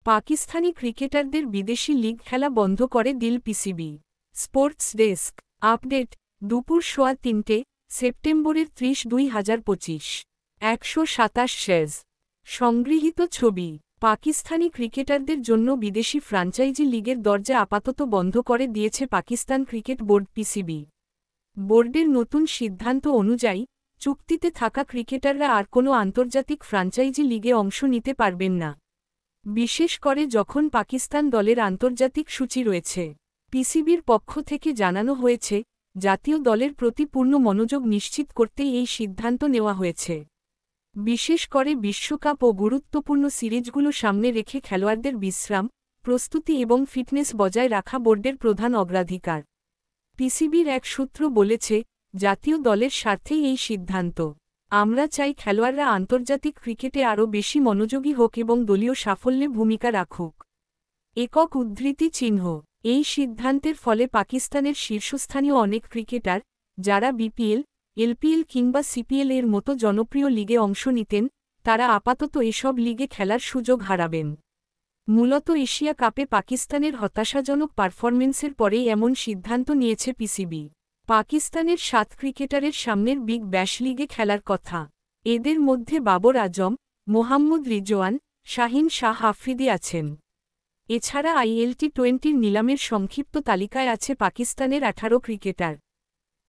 পাকিস্তানি ক্রিকেটারদের বিদেশি লিগ খেলা বন্ধ করে দিল পিসিবি। স্পোর্টস ডেস্ক আপডেট দুপুর 3:15 সেপ্টেম্বরের 30-2025 127 শেজ সংগৃহীত ছবি। পাকিস্তানি ক্রিকেটারদের জন্য বিদেশি ফ্র্যাঞ্চাইজি লিগের দরজা আপাতত বন্ধ করে দিয়েছে পাকিস্তান ক্রিকেট বোর্ড পিসিবি। বোর্ডের নতুন সিদ্ধান্ত অনুযায়ী চুক্তিতে থাকা ক্রিকেটাররা আর কোনো আন্তর্জাতিক ফ্র্যাঞ্চাইজি লিগে অংশ নিতে পারবেন না, বিশেষ করে যখন পাকিস্তান দলের আন্তর্জাতিক সূচি রয়েছে। পিসিবির পক্ষ থেকে জানানো হয়েছে, জাতীয় দলের প্রতি পূর্ণ মনোযোগ নিশ্চিত করতেই এই সিদ্ধান্ত নেওয়া হয়েছে। বিশেষ করে বিশ্বকাপ ও গুরুত্বপূর্ণ সিরিজগুলো সামনে রেখে খেলোয়াড়দের বিশ্রাম, প্রস্তুতি এবং ফিটনেস বজায় রাখা বোর্ডের প্রধান অগ্রাধিকার। পিসিবির এক সূত্র বলেছে, জাতীয় দলের স্বার্থেই এই সিদ্ধান্ত। আমরা চাই খেলোয়াড়রা আন্তর্জাতিক ক্রিকেটে আরও বেশি মনোযোগী হোক এবং দলীয় সাফল্যে ভূমিকা রাখুক। একক উদ্ধৃতি চিহ্ন এই সিদ্ধান্তের ফলে পাকিস্তানের শীর্ষস্থানীয় অনেক ক্রিকেটার, যারা বিপিএল, এলপিএল কিংবা সিপিএল এর মতো জনপ্রিয় লিগে অংশ নিতেন, তারা আপাতত এসব লিগে খেলার সুযোগ হারাবেন। মূলত এশিয়া কাপে পাকিস্তানের হতাশাজনক পারফরমেন্সের পরেই এমন সিদ্ধান্ত নিয়েছে পিসিবি। পাকিস্তানের 7 ক্রিকেটারের সামনের বিগ ব্যাশ লিগে খেলার কথা। এদের মধ্যে বাবর আজম, মোহাম্মদ রিজওয়ান, শাহিন শাহ আফ্রিদি আছেন। এছাড়া আইএলটি-20 নিলামের সংক্ষিপ্ত তালিকায় আছে পাকিস্তানের 18 ক্রিকেটার।